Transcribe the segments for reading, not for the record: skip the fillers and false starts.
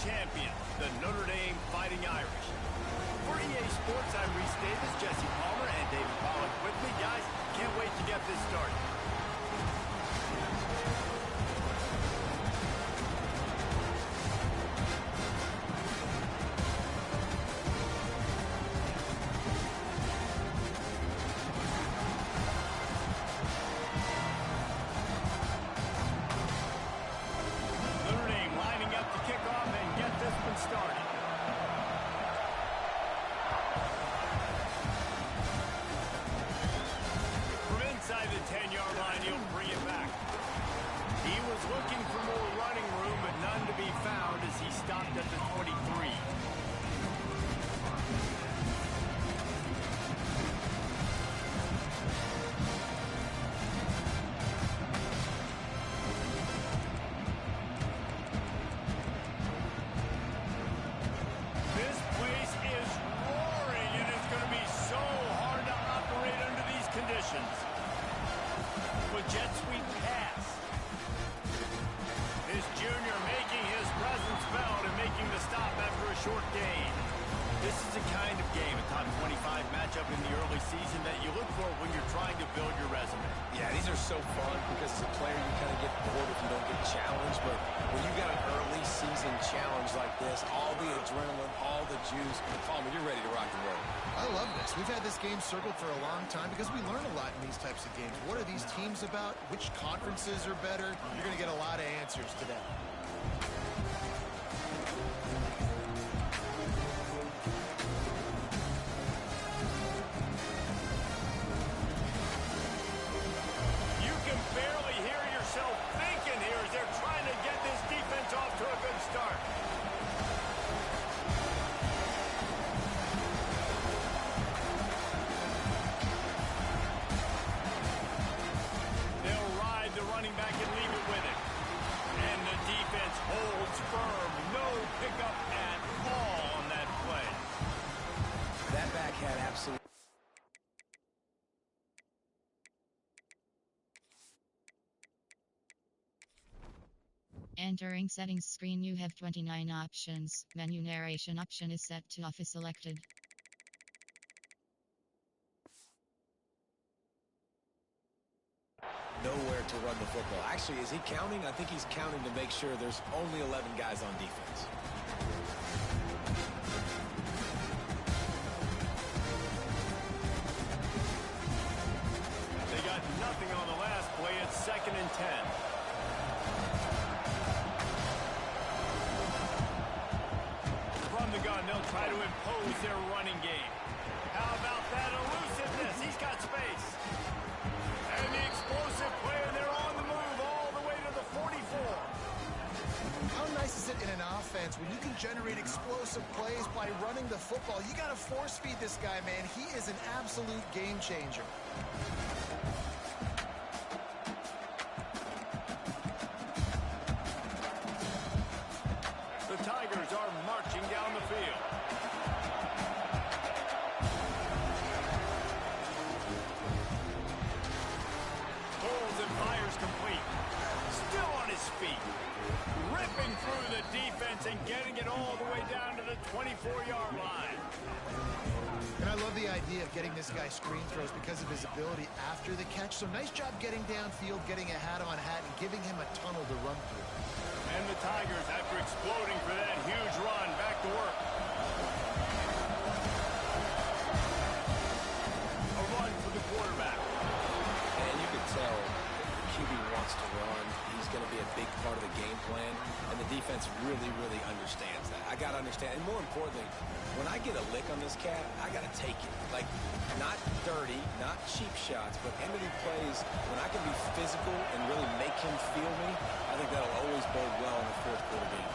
champions, the Notre Dame Fighting Irish. For EA Sports, I'm Reese Davis, Jesse Palmer, and David Pollack with me. Guys, can't wait to get this started. We've had this game circled for a long time because we learn a lot in these types of games. What are these teams about? Which conferences are better? You're going to get a lot of answers today. You can barely hear yourself thinking here as they're trying to get this defense off to a good start. Holds firm, no pickup at all on that play. That back had absolute. Entering settings screen, you have 29 options. Menu narration option is set to off is selected. Nowhere to run the football. Actually, is he counting? I think he's counting to make sure there's only 11 guys on defense. They got nothing on the last play. It's 2nd and 10. From the gun, they'll try to impose their running game. How about that elusiveness? He's got space. And the explosive player, they're on the move all the way to the 44. How nice is it in an offense when you can generate explosive plays by running the football? You got to force feed this guy, man. He is an absolute game changer. The Tigers are marching down the field. Fires complete. Still on his feet. Ripping through the defense and getting it all the way down to the 24-yard line. And I love the idea of getting this guy screen throws because of his ability after the catch. So nice job getting downfield, getting a hat-on-hat, and giving him a tunnel to run through. And the Tigers, after exploding for that huge run, back to work. A run for the quarterback. And you can tell QB wants to run. He's going to be a big part of the game plan, and the defense really, really understands that. I got to understand, and more importantly, when I get a lick on this cat, I got to take it. Like, not dirty, not cheap shots, but end-of-the plays, when I can be physical and really make him feel me, I think that'll always bode well in the fourth quarter game.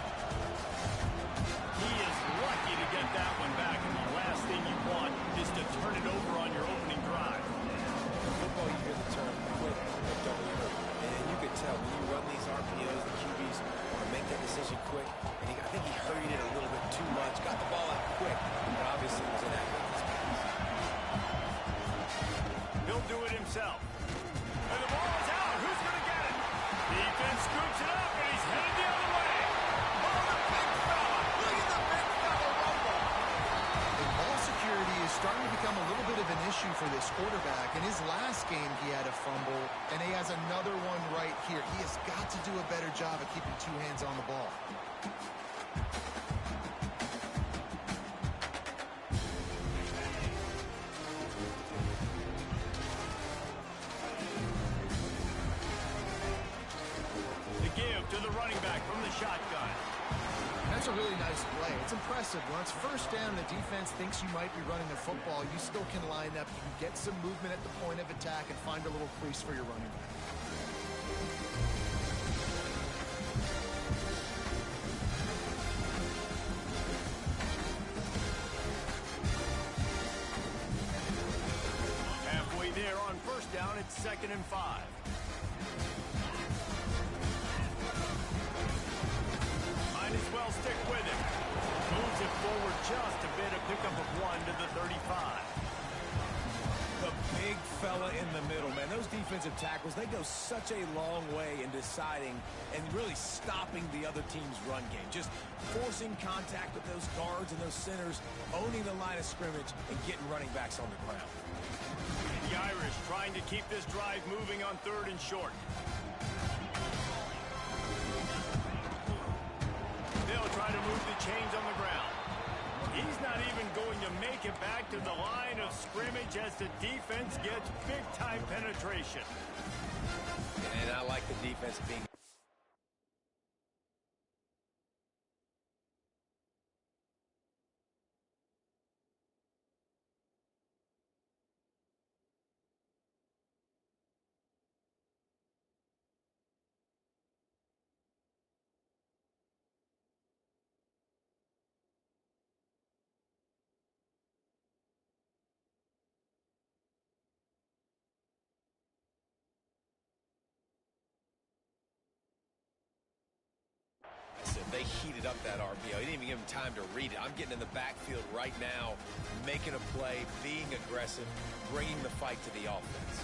He is lucky to get that one back, and the last thing you want is to turn it over on your opening drive. In football, you hear the term quick, but don't hurt. And you can tell when you run these RPOs, the QBs want to make that decision quick. And I think he hurried it a little bit too much, got the ball out quick, but obviously was inaccurate in his pass. He'll do it himself. And the ball is out. Who's going to get it? Defense scoops it up, and he's headed the other way. Oh, the big fella for this quarterback. In his last game, he had a fumble, and he has another one right here. He has got to do a better job of keeping two hands on the ball. The give to the running back from the shotgun. That's a really nice play. It's impressive. When it's first down, the defense thinks you might be running the football. You still can line up. You can get some movement at the point of attack and find a little crease for your running back. Halfway there on first down, it's 2nd and 5. Might as well stick with him. Moves it forward just a bit, a pickup of 1 to the 35. The big fella in the middle, man. Those defensive tackles, they go such a long way in deciding and really stopping the other team's run game. Just forcing contact with those guards and those centers, owning the line of scrimmage, and getting running backs on the ground. The Irish trying to keep this drive moving on 3rd and short. They'll try to move the chains on the ground. He's not even going to make it back to the line of scrimmage as the defense gets big-time penetration. And I like the defense being... They heated up that RPO. He didn't even give him time to read it. I'm getting in the backfield right now, making a play, being aggressive, bringing the fight to the offense.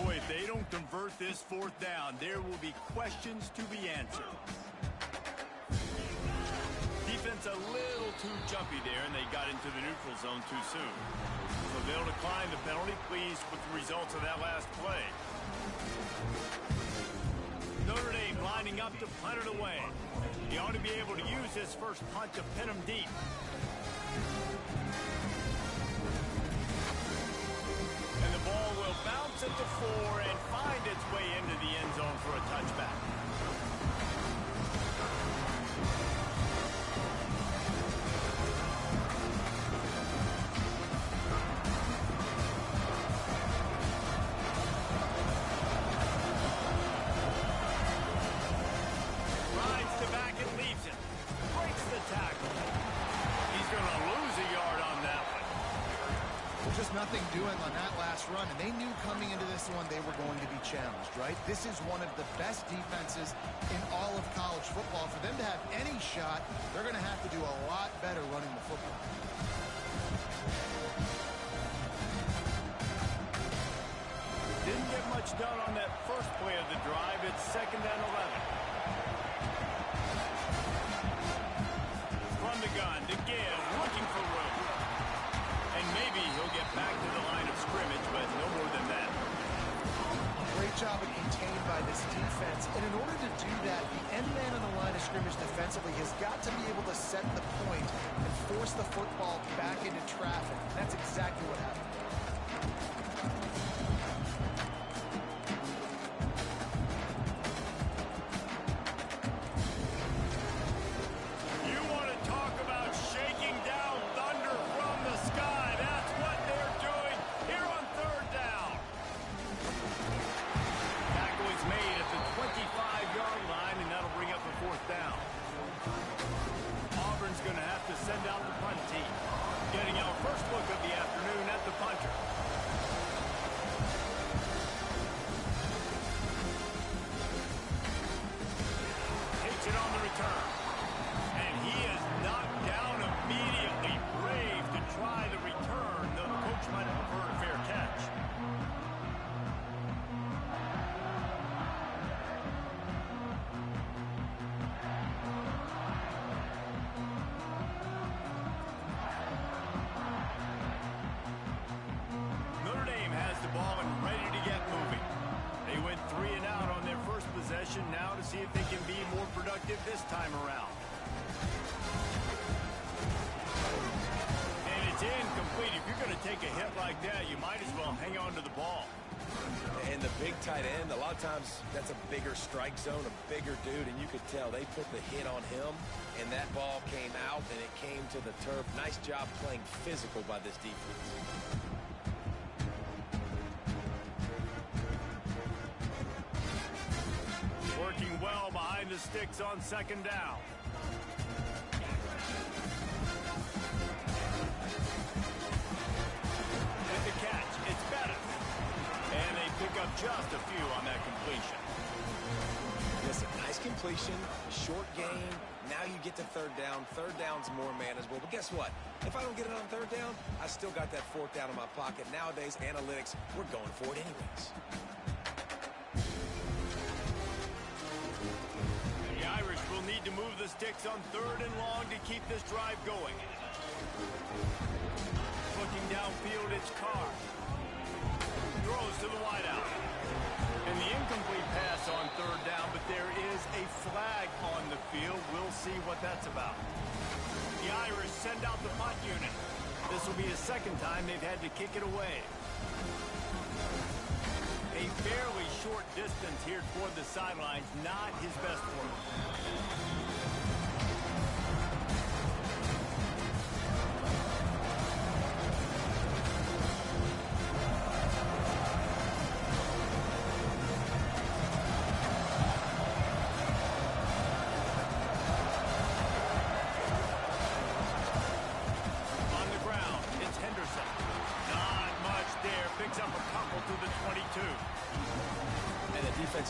Boy, if they don't convert this 4th down, there will be questions to be answered. Defense a little too jumpy there, and they got into the neutral zone too soon. So they'll decline the penalty, pleased with the results of that last play. Notre Dame lining up to punt it away. He ought to be able to use his first punt to pin him deep. And the ball will bounce at the 4 and find its way into the end zone for a touchback. Nothing doing on that last run, and they knew coming into this one they were going to be challenged, right? This is one of the best defenses in all of college football. For them to have any shot, they're going to have to do a lot better running the football. Didn't get much done on that first play of the drive. It's 2nd and 11. From the gun to give, looking for room. And maybe he'll get back to the line of scrimmage, but no more than that. Great job of contained by this defense. And in order to do that, the end man on the line of scrimmage defensively has got to be able to set the point and force the football back into traffic. That's exactly what happened. Auburn's going to have to send out the punt team. Getting our first look of the afternoon at the punt possession now to see if they can be more productive this time around. And it's incomplete. If you're going to take a hit like that, you might as well hang on to the ball. And the big tight end, a lot of times that's a bigger strike zone, a bigger dude, and you could tell they put the hit on him, and that ball came out, and it came to the turf. Nice job playing physical by this defense. Working well behind the sticks on second down. With the catch, it's better. And they pick up just a few on that completion. Listen, nice completion, short game. Now you get to third down. Third down's more manageable. But guess what? If I don't get it on third down, I still got that fourth down in my pocket. Nowadays, analytics, we're going for it anyways. The Irish will need to move the sticks on third and long to keep this drive going. Looking downfield, it's Carr. Throws to the wideout. And the incomplete pass on third down, but there is a flag on the field. We'll see what that's about. The Irish send out the punt unit. This will be the second time they've had to kick it away. A fairly short distance here toward the sidelines, not his best work.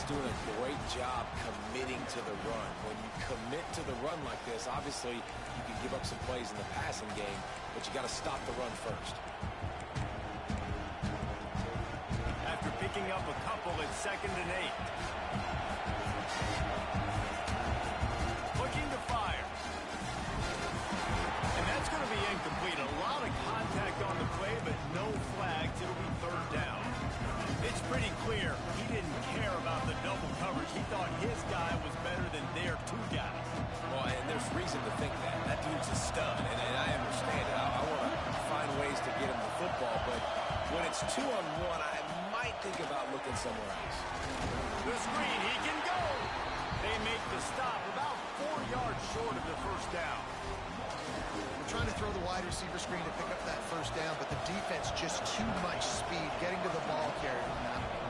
Doing a great job committing to the run. When you commit to the run like this, obviously you can give up some plays in the passing game, but you got to stop the run first. After picking up a couple, it's 2nd and 8. Looking to fire. And that's going to be incomplete. A lot of contact on the play, but no flags. It'll be third down. It's pretty clear he didn't care about the double coverage. He thought his guy was better than their two guys. Well, and there's reason to think that. That dude's a stud, and I understand it. I want to find ways to get him the football, but when it's 2-on-1, I might think about looking somewhere else. The screen, he can go! They make the stop about 4 yards short of the first down. Trying to throw the wide receiver screen to pick up that first down, but the defense just too much speed getting to the ball carrier on that one.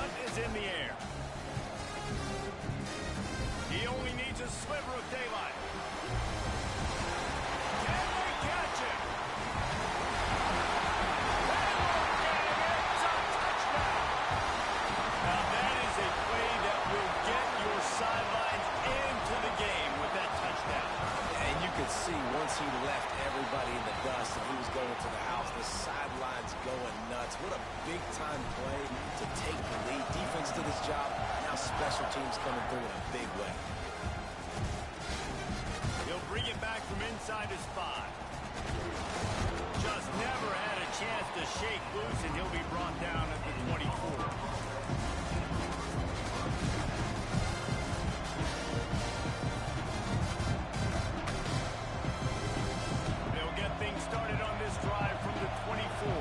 Hunt is in the air. He only needs a sliver of daylight. Can they catch him? It's a touchdown. Now that is a play that will get your sidelines into the game with that touchdown. And you could see once he left everybody in the dust and he was going to the house, the sidelines going nuts. What a big-time play to take the lead. Defense did his job. Now special teams coming through in a big way. He'll bring it back from inside his 5. Just never had a chance to shake loose, and he'll be brought down at the 24. Started on this drive from the 24.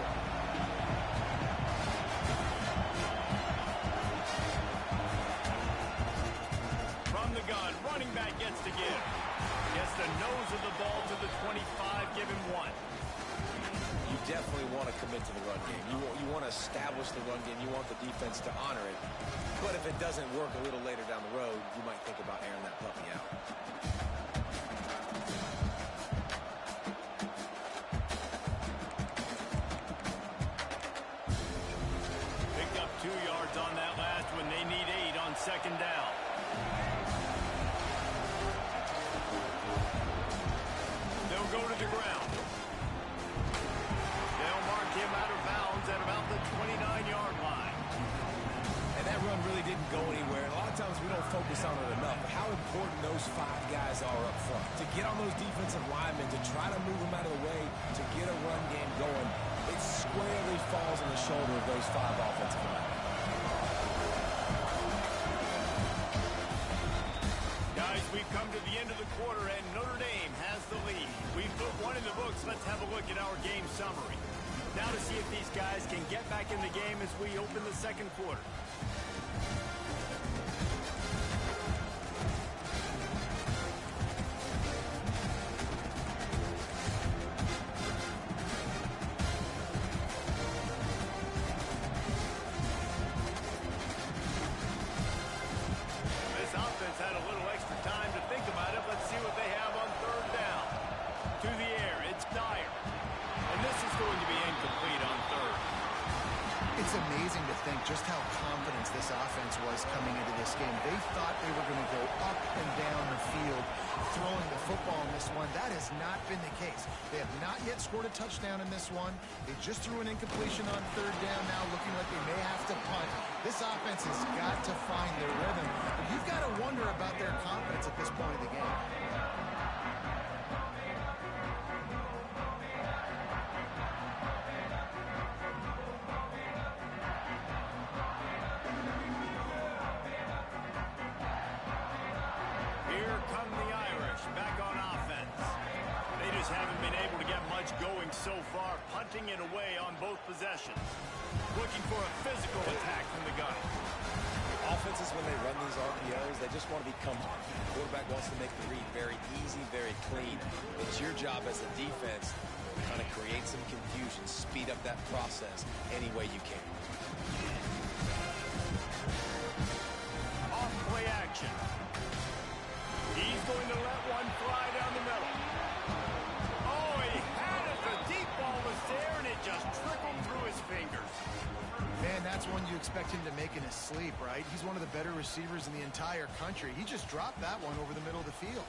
From the gun, running back gets to give. Gets the nose of the ball to the 25, give him 1. You definitely want to commit to the run game. You want to establish the run game. You want the defense to honor it. But if it doesn't work a little later down the road, you might think about airing that puppy out. On that last one, they need 8 on second down. They'll go to the ground. They'll mark him out of bounds at about the 29-yard line. And that run really didn't go anywhere. And a lot of times we don't focus on it enough, but how important those 5 guys are up front. To get on those defensive linemen, to try to move them out of the way, to get a run game going, it squarely falls on the shoulder of those 5 offensive linemen. we've come to the end of the quarter, and Notre Dame has the lead. We've put one in the books. Let's have a look at our game summary. Now to see if these guys can get back in the game as we open the second quarter. Had a little extra time to think about it. Let's see what they have on third down. To the air, it's Dyer. And this is going to be incomplete on third. It's amazing to think just how confident this offense was coming into this game. They thought they were going to go up and down the field throwing the football in this one. That has not been the case. They have not yet scored a touchdown in this one. They just threw an incompletion on third down now, looking like they may have to punt. This offense has got to find their rhythm. But you've got to wonder about their confidence at this point of the game. Here come the Irish back on offense. They just haven't been able to get much going so far, punting it away on both possessions. Looking for a physical attack from the gun. Offenses, when they run these RPOs, they just want to be comfortable. The quarterback wants to make the read very easy, very clean. It's your job as a defense to kind of create some confusion, speed up that process any way you can. Off play action. He's going to let one fly down the middle. Oh, he had it. The deep ball was there, and it just trickled through his fingers. Man, that's one you expect him to make in his sleep, right? He's one of the better receivers in the entire country. He just dropped that one over the middle of the field.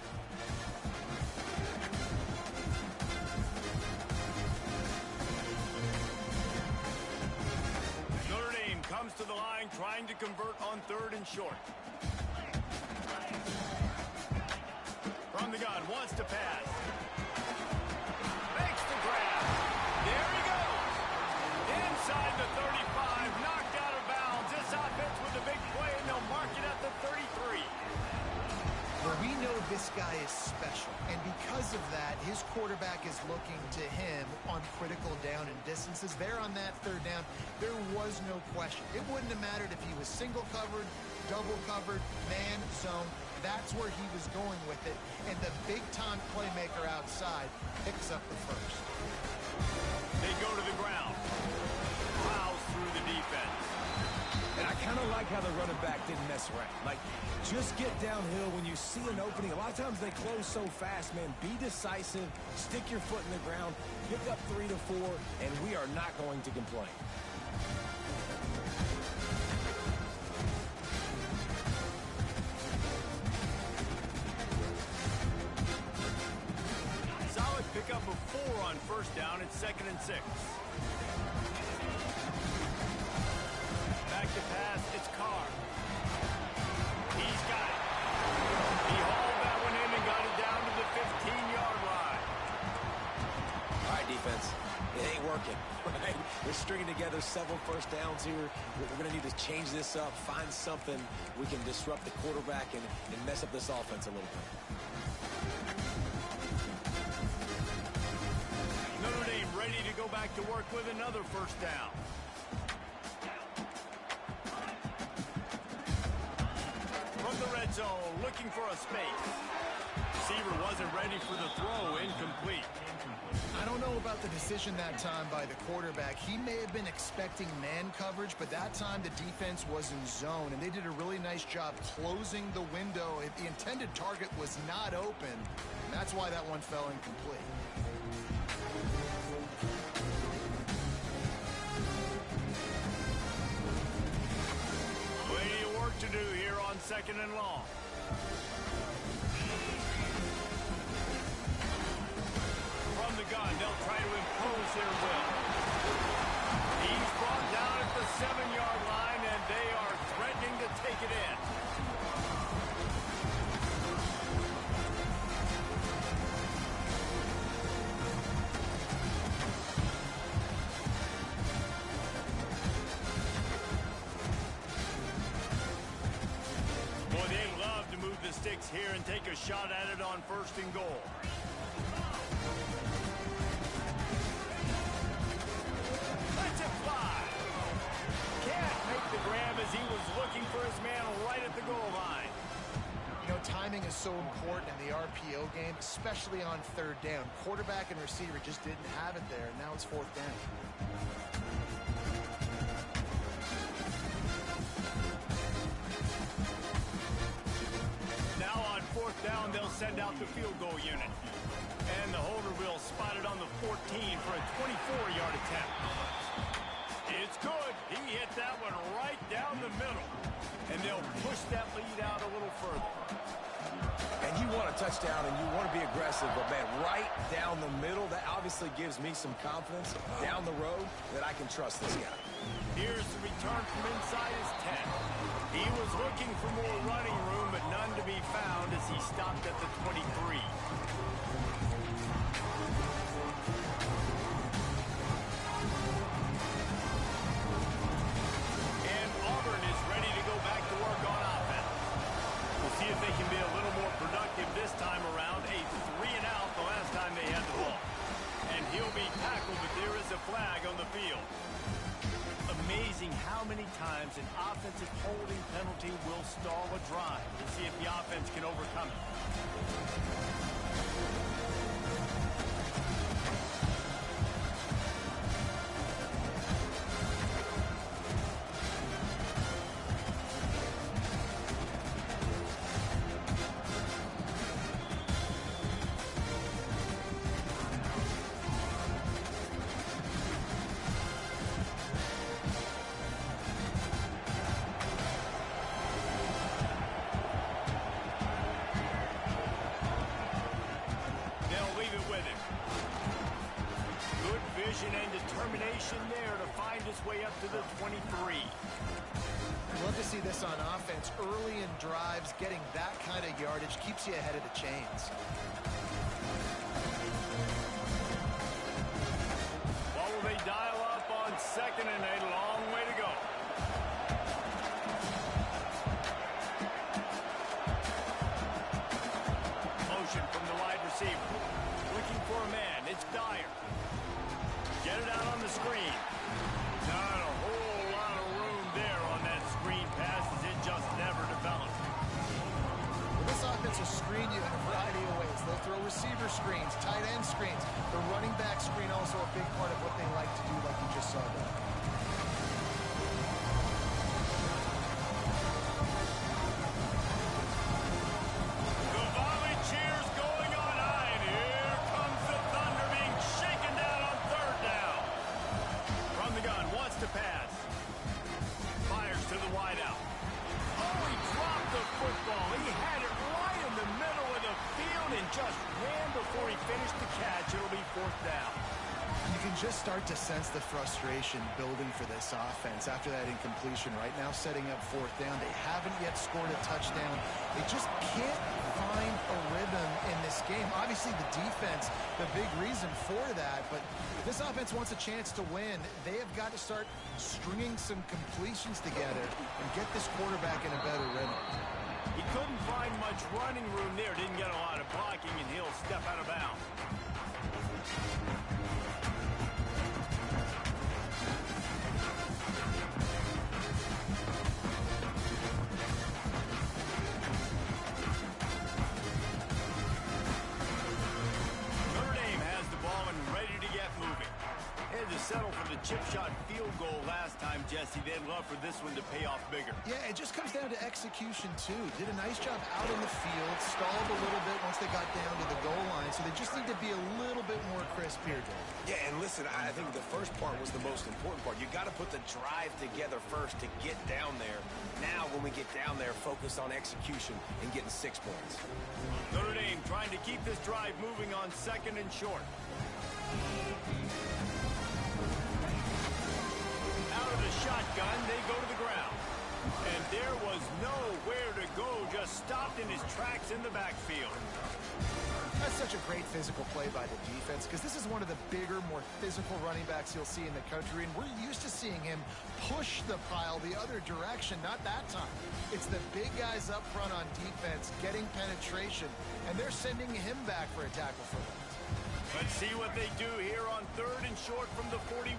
Notre Dame comes to the line trying to convert on third and short. From the gun, wants to pass. Makes the grab. There he goes. Inside the 35, knocked out of bounds. This offense with a big play, and they'll mark it at the 33. Well, we know this guy is special, and because of that, his quarterback is looking to him on critical down and distances. There on that third down, there was no question. It wouldn't have mattered if he was single covered, double covered, man, zone. That's where he was going with it, and the big-time playmaker outside picks up the first. They go to the ground. Plows through the defense. And I kind of like how the running back didn't mess around. Like, just get downhill when you see an opening. A lot of times they close so fast, man. Be decisive. Stick your foot in the ground. Pick up 3 to 4, and we are not going to complain. Solid pickup of 4 on first down. It's 2nd and 6. Back to pass, it's Carr. He's got it. He hauled that one in and got it down to the 15-yard line. All right, defense. It ain't working, right? We're stringing together several first downs here. We're going to need to change this up, find something we can disrupt the quarterback and mess up this offense a little bit. Notre Dame ready to go back to work with another first down. From the red zone, looking for a space. Receiver wasn't ready for the throw, incomplete. I don't know about the decision that time by the quarterback. He may have been expecting man coverage, but that time the defense was in zone, and they did a really nice job closing the window. The intended target was not open, and that's why that one fell incomplete. Plenty of work to do here on 2nd and long. From the gun, they'll try to impose their will. He's brought down at the 7-yard line, and they are threatening to take it in. Boy, they love to move the sticks blitz here and take a shot at it on 1st and goal. Let's it fly. Can't make the grab as he was looking for his man right at the goal line. You know, timing is so important in the RPO game, especially on 3rd down. Quarterback and receiver just didn't have it there. Now it's 4th down. Now on 4th down, they'll send out the field goal unit. And the holder will spot it on the 14 for a 24-yard attempt. It's good. He hit that one right down the middle. And they'll push that lead out a little further. And you want a touchdown and you want to be aggressive, but man, right down the middle, that obviously gives me some confidence down the road that I can trust this guy. Here's the return from inside his 10. He was looking for more running room, but none to be found as he stopped at the 23. And Auburn is ready to go back to work on offense. We'll see if they can be a little more productive this time around. A 3-and-out the last time they had the ball. And he'll be tackled, but there is a flag on the field. Amazing how many times an offensive holding penalty will stall a drive. We'll see if the offense can overcome it. And determination there to find his way up to the 23. Love to see this on offense. Early in drives, getting that kind of yardage keeps you ahead of the chains. What will they dial up on 2nd and a long way to go? Motion from the wide receiver. Looking for a man. It's Dyer. Get it out on the screen. Not a whole lot of room there on that screen pass as it just never developed. Well, this offense will screen you in a variety of ways. They'll throw receiver screens, tight end screens. The running back screen also a big part of what they like to do, like you just saw there. Just start to sense the frustration building for this offense after that incompletion. Right now setting up 4th down. They haven't yet scored a touchdown. They just can't find a rhythm in this game. Obviously the defense, the big reason for that, but if this offense wants a chance to win, they have got to start stringing some completions together and get this quarterback in a better rhythm. He couldn't find much running room there. Didn't get a lot of blocking, and he'll step out of bounds. Settle for the chip shot field goal last time, Jesse. They'd love for this one to pay off bigger. Yeah, it just comes down to execution, too. Did a nice job out in the field, stalled a little bit once they got down to the goal line, so they just need to be a little bit more crisp here, Dave. Yeah, and listen, I think the first part was the most important part. You got to put the drive together first to get down there. Now, when we get down there, focus on execution and getting 6 points. Notre Dame trying to keep this drive moving on 2nd and short. Out of the shotgun, they go to the ground. And there was nowhere to go, just stopped in his tracks in the backfield. That's such a great physical play by the defense because this is one of the bigger, more physical running backs you'll see in the country, and we're used to seeing him push the pile the other direction. Not that time. It's the big guys up front on defense getting penetration, and they're sending him back for a tackle for them. Let's see what they do here on 3rd and short from the 41.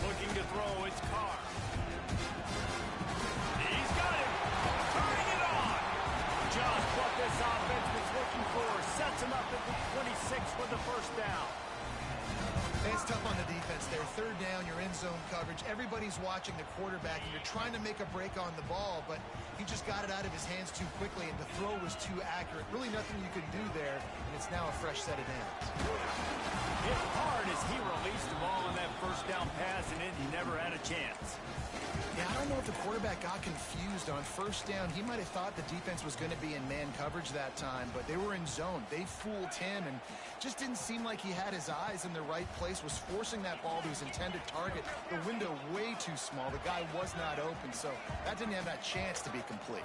Looking to throw, it's Carr. He's got him. Turning it on. Just what this offense was looking for. Sets him up at the 26 for the first down. It's tough on the defense there. 3rd down, you're in zone coverage. Everybody's watching the quarterback, and you're trying to make a break on the ball, but he just got it out of his hands too quickly, and the throw was too accurate. Really nothing you could do there, and it's now a fresh set of downs. Hit hard as he released the ball on that first down pass, and Indy never had a chance. Yeah, I don't know if the quarterback got confused on 1st down. He might have thought the defense was going to be in man coverage that time, but they were in zone. They fooled him and just didn't seem like he had his eyes in the right place, was forcing that ball to his intended target. The window way too small. The guy was not open, so that didn't have that chance to be complete.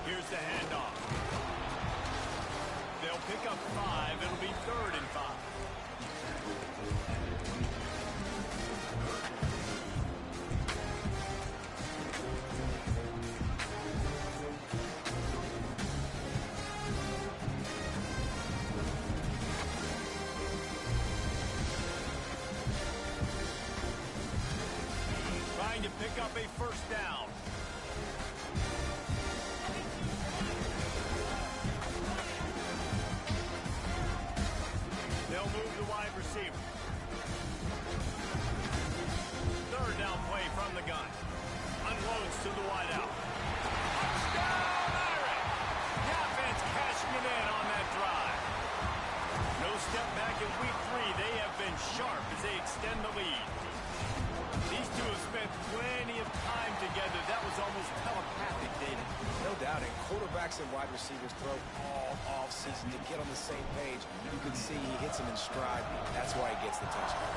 Here's the handoff. They'll pick up 5. It'll be 3rd and 5. Trying to pick up a first down. They'll move the wide receiver. 3rd down play from the gun. Unloads to the wideout. Touchdown, Irish! The offense cashing it in on that drive. No step back in week 3. They have been sharp as they extend the lead. These two have spent plenty of time together. That was almost telepathic, David. No doubt, and quarterbacks and wide receivers throw all off-season to get on the same page. You can see he hits him in stride. That's why he gets the touchdown.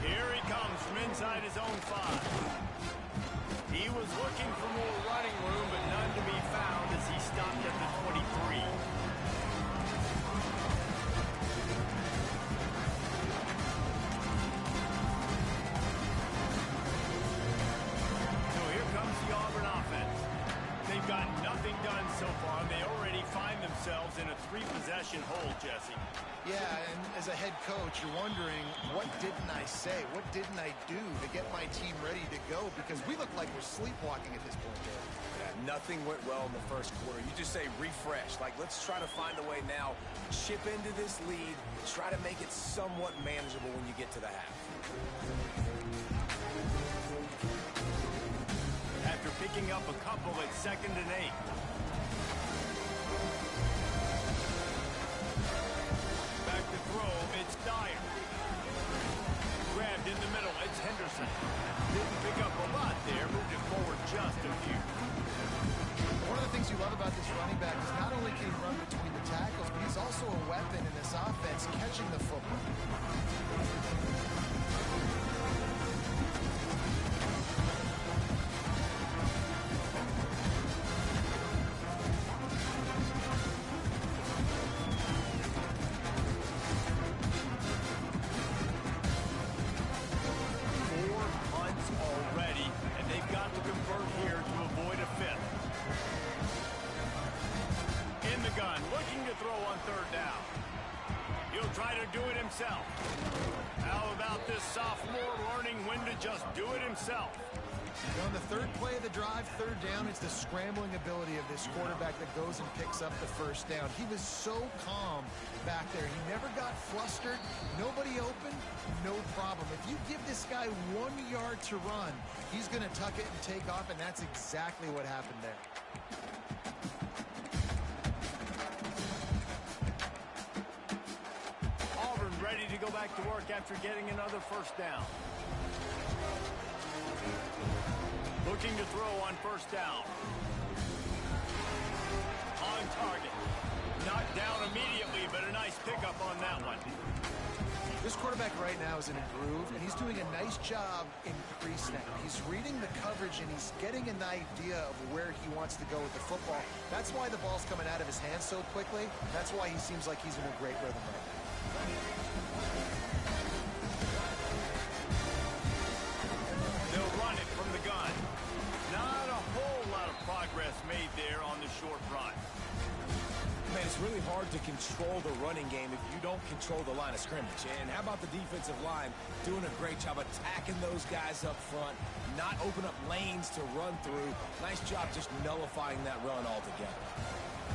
Here he comes from inside his own 5. He was looking for more running room, but none to be found as he stopped at the 23. Auburn offense. They've got nothing done so far, and they already find themselves in a 3-possession hole, Jesse. Yeah, and as a head coach, you're wondering, what didn't I say? What didn't I do to get my team ready to go? Because we look like we're sleepwalking at this point, Dave. Yeah, nothing went well in the first quarter. You just say refresh. Like, let's try to find a way now. Chip into this lead. Try to make it somewhat manageable when you get to the half. After picking up a couple at 2nd and 8. Back to throw, it's Dyer. Grabbed in the middle, it's Henderson. Didn't pick up a lot there, moved it forward just a few. One of the things you love about this running back is not only can he run between the tackles, but he's also a weapon in this offense, catching the football. How about this sophomore learning when to just do it himself? On the 3rd play of the drive, 3rd down, it's the scrambling ability of this quarterback that goes and picks up the first down. He was so calm back there. He never got flustered. Nobody open, no problem. If you give this guy 1 yard to run, he's going to tuck it and take off, and that's exactly what happened there. Ready to go back to work after getting another first down. Looking to throw on first down. On target. Knocked down immediately, but a nice pickup on that one. This quarterback quarterback right now is in a groove, and he's doing a nice job in pre-snap. He's reading the coverage, and he's getting an idea of where he wants to go with the football. That's why the ball's coming out of his hands so quickly. That's why he seems like he's in a great rhythm right now. They'll run it from the gun. Not a whole lot of progress made there on the short run. Man, it's really hard to control the running game if you don't control the line of scrimmage. And how about the defensive line doing a great job attacking those guys up front, not open up lanes to run through. Nice job just nullifying that run altogether.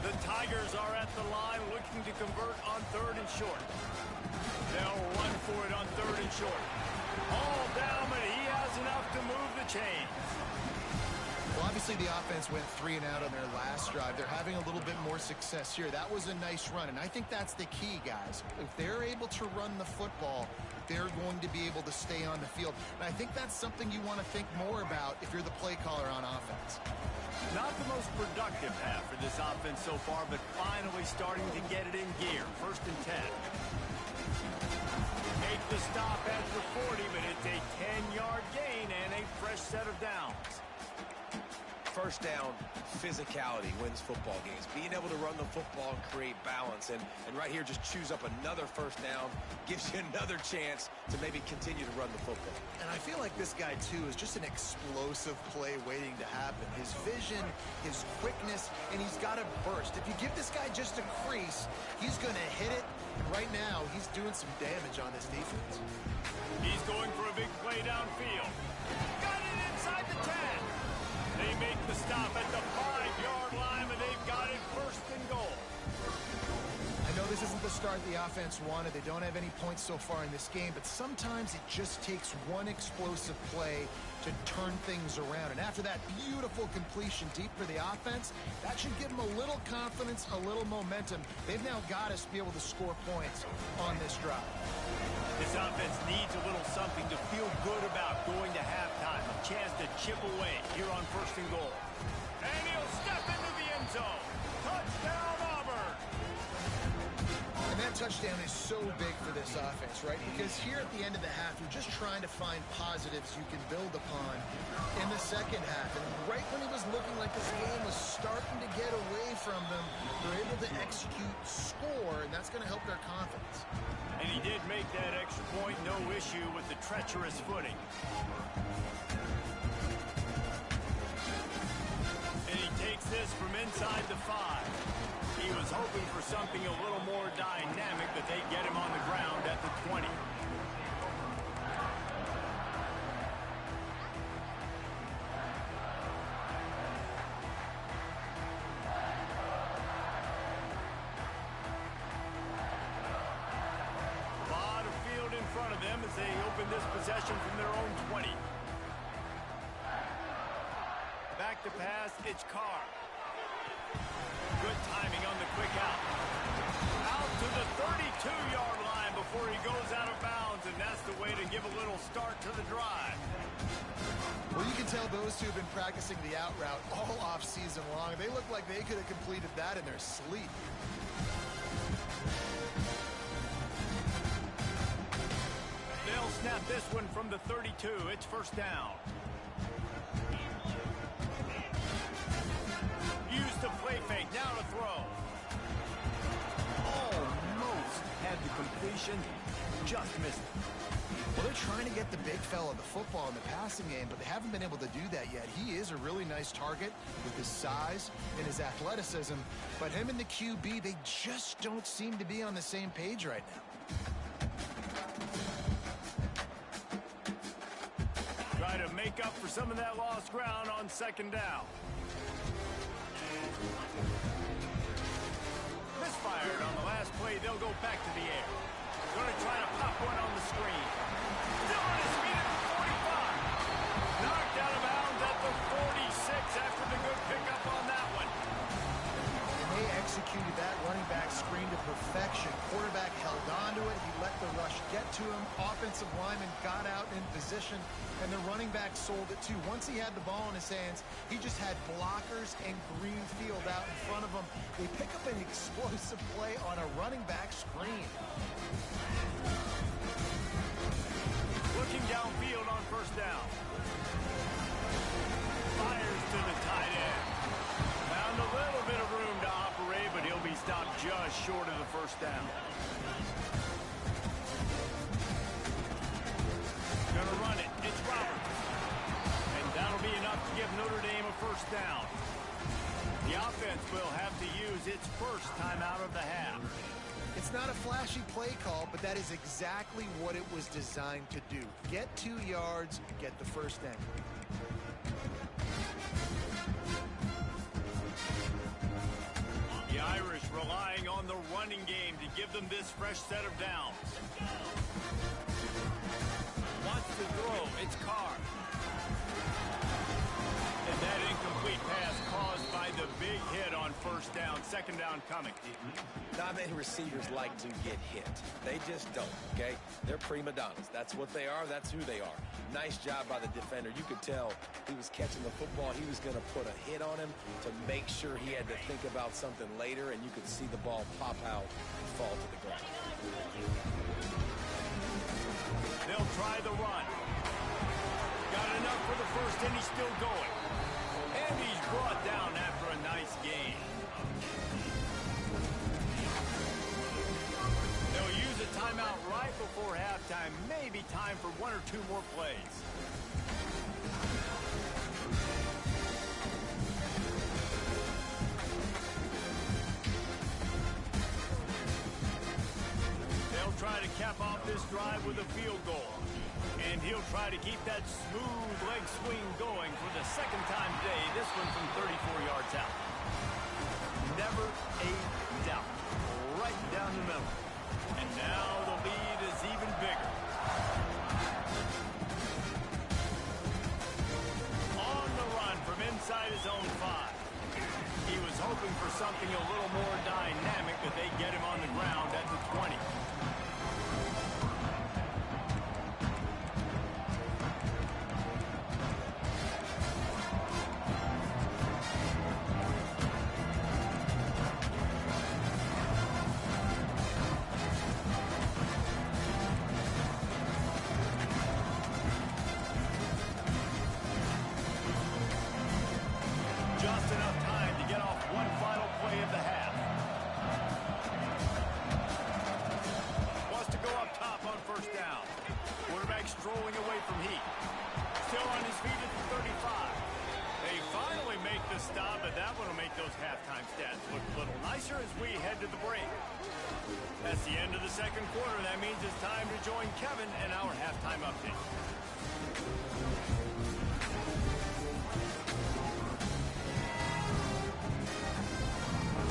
The Tigers are at the line looking to convert on 3rd and short. They'll run for it on 3rd and short. All down, but he has enough to move the chains. Well, obviously the offense went 3 and out on their last drive. They're having a little bit more success here. That was a nice run, and I think that's the key, guys. If they're able to run the football, they're going to be able to stay on the field. And I think that's something you want to think more about if you're the play caller on offense. Not the most productive half for this offense so far, but finally starting to get it in gear. 1st and 10. Make the stop at the 40, but it's a 10-yard gain and a fresh set of downs. First down, physicality wins football games. Being able to run the football and create balance. And right here, just choose up another first down, gives you another chance to maybe continue to run the football. And I feel like this guy, too, is just an explosive play waiting to happen. His vision, his quickness, and he's got a burst. If you give this guy just a crease, he's going to hit it. And right now, he's doing some damage on this defense. He's going for a big play downfield. Got it inside the 10. They make the stop at the 5-yard line, and they've got it 1st and goal. I know this isn't the start the offense wanted. They don't have any points so far in this game, but sometimes it just takes one explosive play to turn things around. And after that beautiful completion deep for the offense, that should give them a little confidence, a little momentum. They've now got us to be able to score points on this drive. This offense needs a little something to feel good about going to halftime. A chance to chip away here on 1st and goal. And he'll step into the end zone. Touchdown, Auburn! And that touchdown is so big for this offense, right? Because here at the end of the half, you're just trying to find positives you can build upon in the second half. And right when it was looking like this game was starting to get away from them, they're able to execute, score, and that's going to help their confidence. And he did make that extra point, no issue with the treacherous footing. And he takes this from inside the 5. He was hoping for something a little more dynamic, but they get him on the ground at the 20. As they open this possession from their own 20. Back to pass, it's Carr. Good timing on the quick out. Out to the 32-yard line before he goes out of bounds, and that's the way to give a little start to the drive. Well, you can tell those two have been practicing the out route all off season long. They look like they could have completed that in their sleep. They'll snap this one from the 32. It's 1st down. Use the play fake. Now to throw. Almost had the completion. Just missed it. Well, they're trying to get the big fella the football in the passing game, but they haven't been able to do that yet. He is a really nice target with his size and his athleticism, but him and the QB, they just don't seem to be on the same page right now. Try to make up for some of that lost ground on 2nd down. Misfired on the last play. They'll go back to the air. Going to try to pop one on the screen. Still on his feet at the 45. Knocked out of bounds at the 46 after the good pickup on that one. And they executed that running back screen to perfection. Quarterback held on to it. He let the rush get to him. Offensive lineman got out in position, and the running back sold it too. Once he had the ball in his hands, he just had blockers and green field out in front of him. They pick up an explosive play on a running back screen. down. Gonna run it. It's Robert. And that'll be enough to give Notre Dame a first down. The offense will have to use its first timeout of the half. It's not a flashy play call, but that is exactly what it was designed to do. Get 2 yards, get the first down. The Irish relying on the running game to give them this fresh set of downs. Wants to throw. It's Carr. And that incomplete pass caused by the big hit on first down. Second down coming. Not many receivers like to get hit. They just don't, okay? They're prima donnas. That's what they are. That's who they are. Nice job by the defender. You could tell he was catching the football. He was going to put a hit on him to make sure he had to think about something later, and you could see the ball pop out and fall to the ground. They'll try the run. Got enough for the first, and he's still going. And he's brought down after a nice gain. They'll use a timeout right before halftime. Maybe time for 1 or 2 more plays. They'll try to cap off this drive with a field goal. And he'll try to keep that smooth leg swing going for the second time today. This one from 34 yards out. Never a doubt. Right down the middle. And now the lead is even bigger. On the run from inside his own 5. He was hoping for something a little more dynamic, but they get him on the ground at the 20. Just enough time to get off one final play of the half. Wants to go up top on first down. Quarterback strolling away from heat. Still on his feet at the 35. They finally make the stop, but that one will make those halftime stats look a little nicer as we head to the break. That's the end of the second quarter. That means it's time to join Kevin and our halftime update.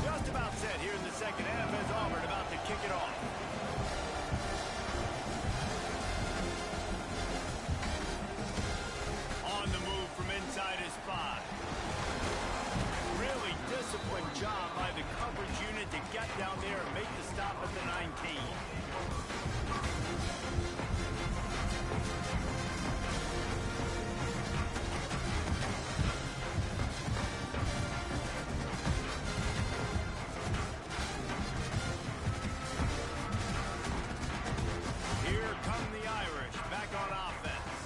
Just about set here in the second half as Auburn about to kick it off. On the move from inside his 5. Really disciplined job by the coverage unit to get down there and make the stop at the 19. Here come the Irish back on offense.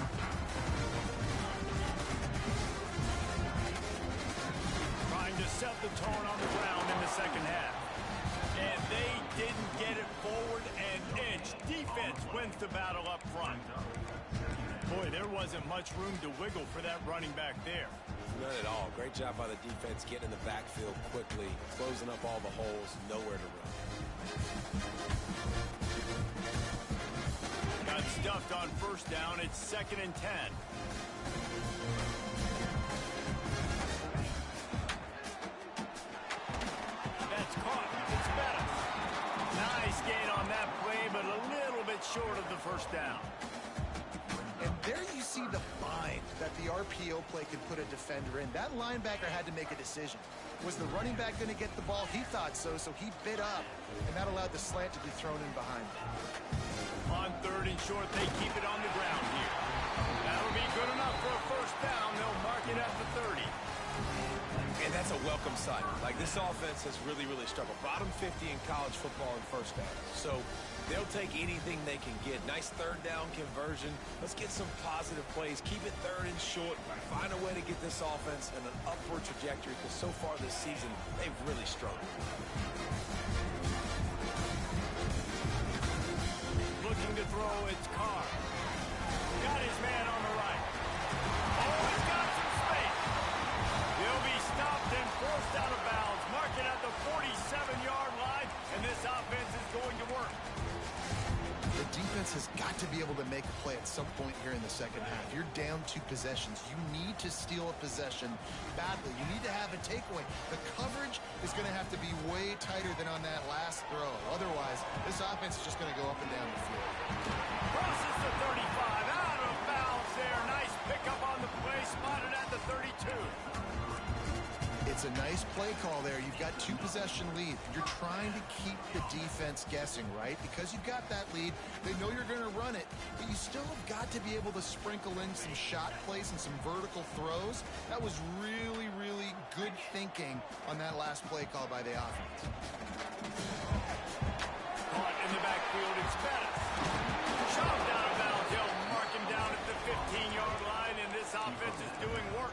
Trying to set the tone on the ground in the second half. And they didn't get it forward an inch. Defense wins the battle up front. Boy, there wasn't much room to wiggle for that running back there. None at all. Great job by the defense getting in the backfield quickly, closing up all the holes, nowhere to run. Got stuffed on first down. It's 2nd and 10. That's caught. It's better. Nice gain on that play, but a little bit short of the first down. And there you see the bind that the RPO play can put a defender in. That linebacker had to make a decision. Was the running back going to get the ball? He thought so, so he bit up, and that allowed the slant to be thrown in behind him. On 3rd and short, they keep it on the ground here. That'll be good enough for a first down. They'll mark it at the 30. And that's a welcome sight. Like, this offense has really, really struggled. Bottom 50 in college football in first down. So they'll take anything they can get. Nice 3rd down conversion. Let's get some positive plays. Keep it 3rd and short. Find a way to get this offense in an upward trajectory, because so far this season, they've really struggled. defense has got to be able to make a play at some point here in the second half. You're down 2 possessions. You need to steal a possession badly. You need to have a takeaway. The coverage is going to have to be way tighter than on that last throw. Otherwise, this offense is just going to go up and down the field. Crosses the 35, out of bounds there. Nice pickup on the play, spotted at the 32. It's a nice play call there. You've got 2 possession lead. You're trying to keep the defense guessing, right? Because you've got that lead, they know you're going to run it, but you still have got to be able to sprinkle in some shot plays and some vertical throws. That was really, really good thinking on that last play call by the offense. Caught in the backfield, it's Bettis. Shoved out of bounds. They'll mark him down at the 15-yard line, and this offense is doing work.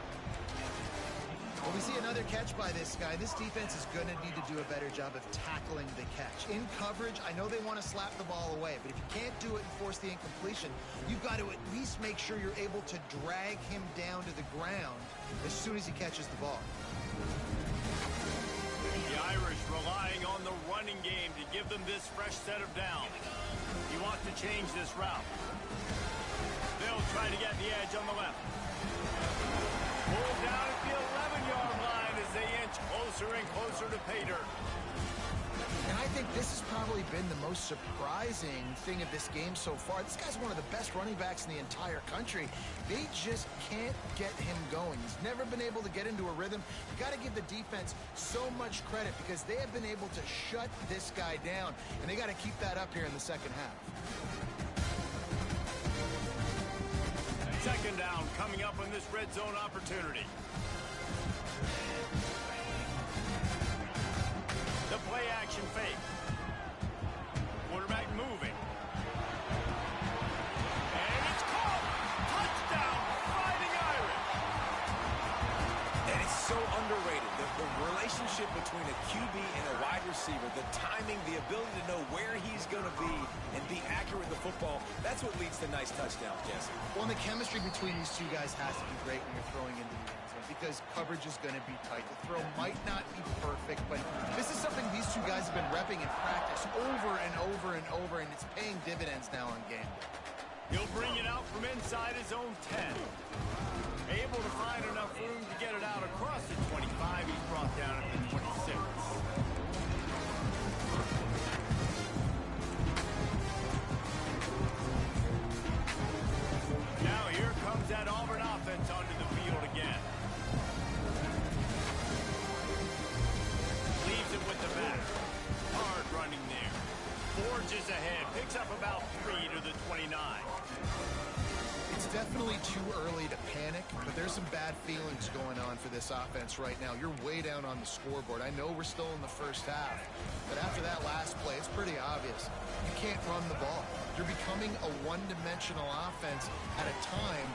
Well, we see another catch by this guy. This defense is going to need to do a better job of tackling the catch. In coverage, I know they want to slap the ball away, but if you can't do it and force the incompletion, you've got to at least make sure you're able to drag him down to the ground as soon as he catches the ball. The Irish relying on the running game to give them this fresh set of downs. He wants to change this route. They'll try to get the edge on the left. Pulled down at the 11-yard line as they inch closer and closer to pay dirt. And I think this has probably been the most surprising thing of this game so far. This guy's one of the best running backs in the entire country. They just can't get him going. He's never been able to get into a rhythm. You got to give the defense so much credit because they have been able to shut this guy down, and they got to keep that up here in the second half. Second down coming up on this red zone opportunity. The play action fake. Quarterback moving. And it's caught. Touchdown, Fighting Irish. And it's so underrated. The relationship between a QB and a wide receiver, the timing, the ability to know where he's going to be and be accurate with the football, that's what leads to nice touchdowns, Jesse. Well, and the chemistry between these 2 guys has to be great when you're throwing into the end zone because coverage is going to be tight. The throw might not be perfect, but this is something these 2 guys have been repping in practice over and over and over, and it's paying dividends now on game day. He'll bring it out from inside his own 10. Able to find enough room to get it out across the 25. He's brought down at the 26. Now here comes that Auburn offense onto the field again. Leaves it with the back. Hard running there. Forges ahead. Picks up about 3 to the 29. It's definitely too early to panic, but there's some bad feelings going on for this offense right now. You're way down on the scoreboard. I know we're still in the first half, but after that last play, it's pretty obvious. You can't run the ball. You're becoming a one-dimensional offense at a time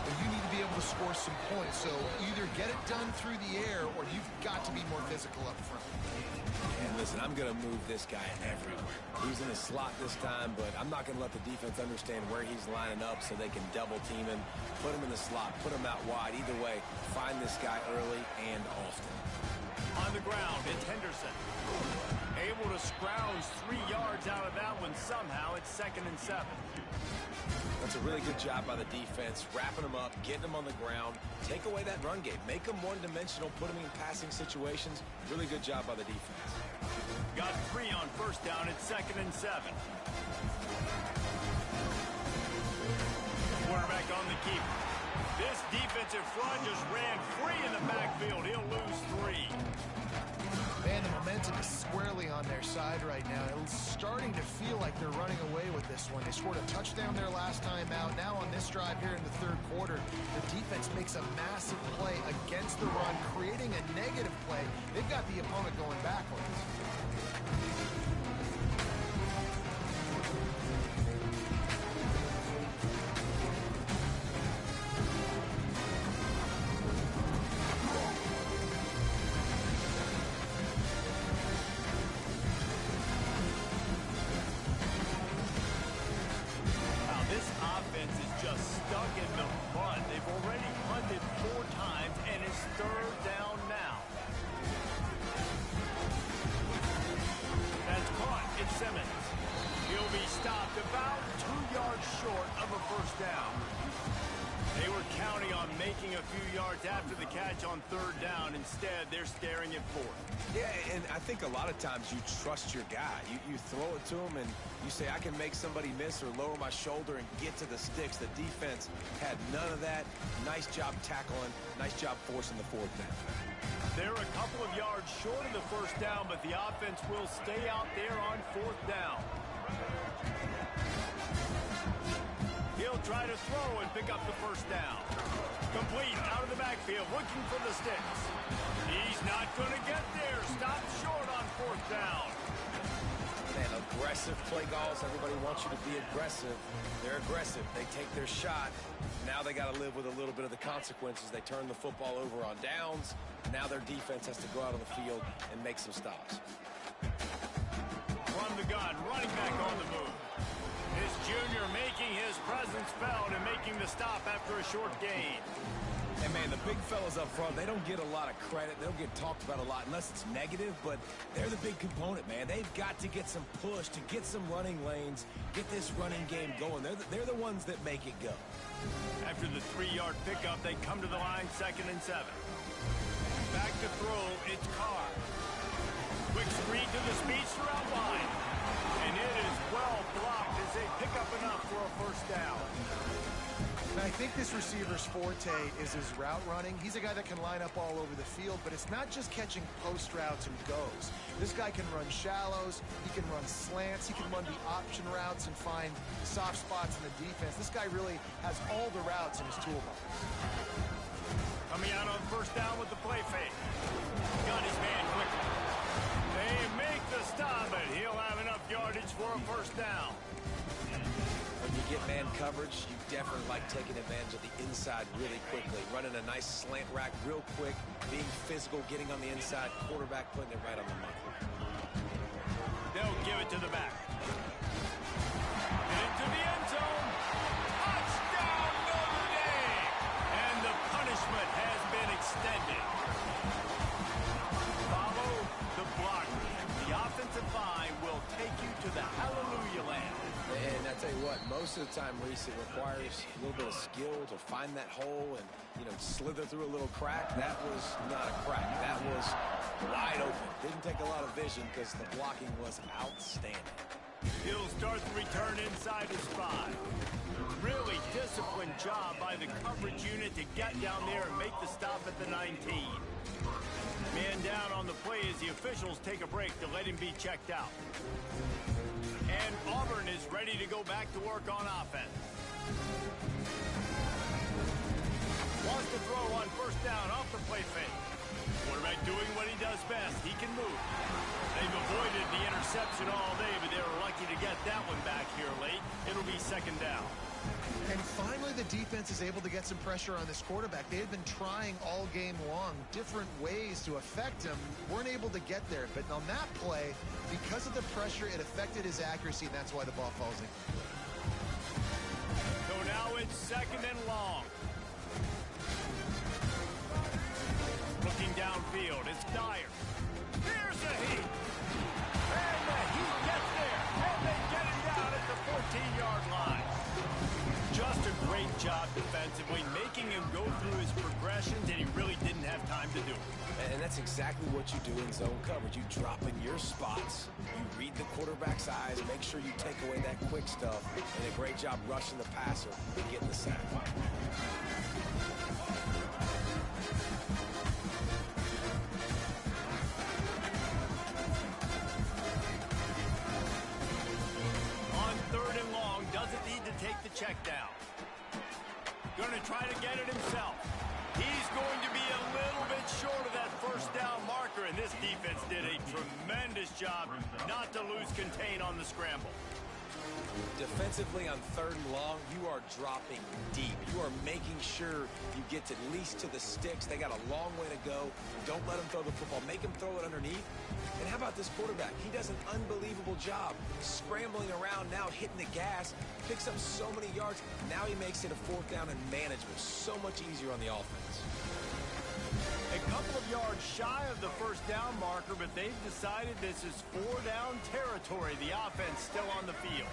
when you need to be able to score some points. So either get it done through the air or you've got to be more physical up front. And listen, I'm going to move this guy everywhere. He's in the slot this time, but I'm not going to let the defense understand where he's lining up so they can double team him, put him in the slot, put him out wide. Either way, find this guy early and often. On the ground, it's Henderson. Able to scrounge 3 yards out of that one somehow. It's 2nd and 7. That's a really good job by the defense, wrapping them up, getting them on the ground, take away that run game, make them one-dimensional, put them in passing situations. Really good job by the defense. Got 3 on first down. It's 2nd and 7. Quarterback on the keeper. This defensive front just ran free in the backfield. He'll lose 3. Man, the momentum is squarely on their side right now. It's starting to feel like they're running away with this one. They scored a touchdown their last time out. Now on this drive here in the 3rd quarter, the defense makes a massive play against the run, creating a negative play. They've got the opponent going backwards. stopped about 2 yards short of a first down. They were counting on making a few yards after the catch on third down. Instead, they're staring at fourth. Yeah, and I think a lot of times you trust your guy. You throw it to him, and you say, I can make somebody miss or lower my shoulder and get to the sticks. The defense had none of that. Nice job tackling. Nice job forcing the fourth down. They're a couple of yards short of the first down, but the offense will stay out there on fourth down. He'll try to throw and pick up the first down. Complete out of the backfield, looking for the sticks. He's not going to get there. Stopped short on fourth down. Man, aggressive play calls. Everybody wants you to be aggressive. They're aggressive. They take their shot. Now they got to live with a little bit of the consequences. They turn the football over on downs. Now their defense has to go out on the field and make some stops. From the gun, running back on the move. His junior making his presence felt and making the stop after a short gain. And, man, the big fellas up front, they don't get a lot of credit. They don't get talked about a lot unless it's negative, but they're the big component, man. They've got to get some push, to get some running lanes, get this running game going. They're the ones that make it go. After the 3-yard pickup, they come to the line, 2nd and 7. Back to throw, it's Carr. Quick screen to the speedster out wide. And it is well blocked as they pick up enough for a first down. And I think this receiver's forte is his route running. He's a guy that can line up all over the field, but it's not just catching post routes and goes. This guy can run shallows, he can run slants, he can run the option routes and find soft spots in the defense. This guy really has all the routes in his toolbox. Coming out on first down with the play fake. Got his man quickly. They make the stop, but he'll have enough yardage for a first down. When you get man coverage, you definitely like taking advantage of the inside really quickly. Running a nice slant rack real quick, being physical, getting on the inside, quarterback putting it right on the money. They'll give it to the back. Into the end zone. Touchdown, Notre Dame! And the punishment has been extended. Follow the blocker. The offensive line will take you to the hallelujah land. And I tell you what, most of the time, Reese, it requires a little bit of skill to find that hole and, slither through a little crack. That was not a crack. That was wide open. Didn't take a lot of vision because the blocking was outstanding. He'll start the return inside his 5. Really disciplined job by the coverage unit to get down there and make the stop at the 19. Man down on the play as the officials take a break to let him be checked out. And Auburn is ready to go back to work on offense. Wants to throw on first down off the play fake. Quarterback doing what he does best. He can move. They've avoided the interception all day, but they were lucky to get that one back here late. It'll be 2nd down. And finally, the defense is able to get some pressure on this quarterback. They had been trying all game long different ways to affect him. Weren't able to get there. But on that play, because of the pressure, it affected his accuracy, and that's why the ball falls in. So now it's 2nd and long. Looking downfield, it's Dyer. Here's the heat. And the heat gets there. And they get him down at the 14-yard line. Just a great job defensively, making him go through his progressions, and he really didn't have time to do it. And that's exactly what you do in zone coverage. You drop in your spots, you read the quarterback's eyes, make sure you take away that quick stuff, and a great job rushing the passer and getting the sack. On 3rd and long, doesn't need to take the check down. Going to try to get it himself. He's going to be a little bit short of that first down marker, and this defense did a tremendous job not to lose contain on the scramble. Defensively on 3rd and long, you are dropping deep. You are making sure you get at least to the sticks. They got a long way to go. Don't let them throw the football. Make them throw it underneath. And how about this quarterback? He does an unbelievable job scrambling around now, hitting the gas, picks up so many yards. Now he makes it a 4th down and manageable. So much easier on the offense. A couple of yards shy of the first down marker, but they've decided this is 4-down territory. The offense still on the field.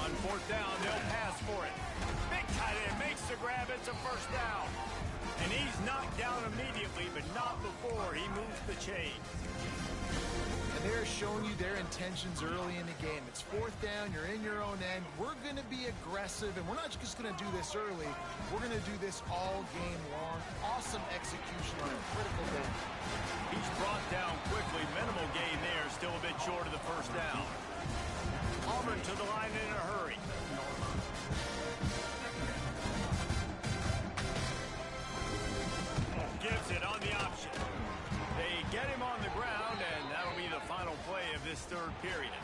On 4th down, they'll pass for it. Big tight end makes the grab. It's a first down. And he's knocked down immediately, but not before he moves the chains. And they're showing you their intentions early in the game. It's 4th down. You're in your own end. We're going to be aggressive, and we're not just going to do this early. We're going to do this all game long. Awesome execution on a critical day. He's brought down quickly. Minimal gain there. Still a bit short of the first down. Auburn to the line in a hurry. Gives it on the option. They get him on the ground, and that'll be the final play of this third period.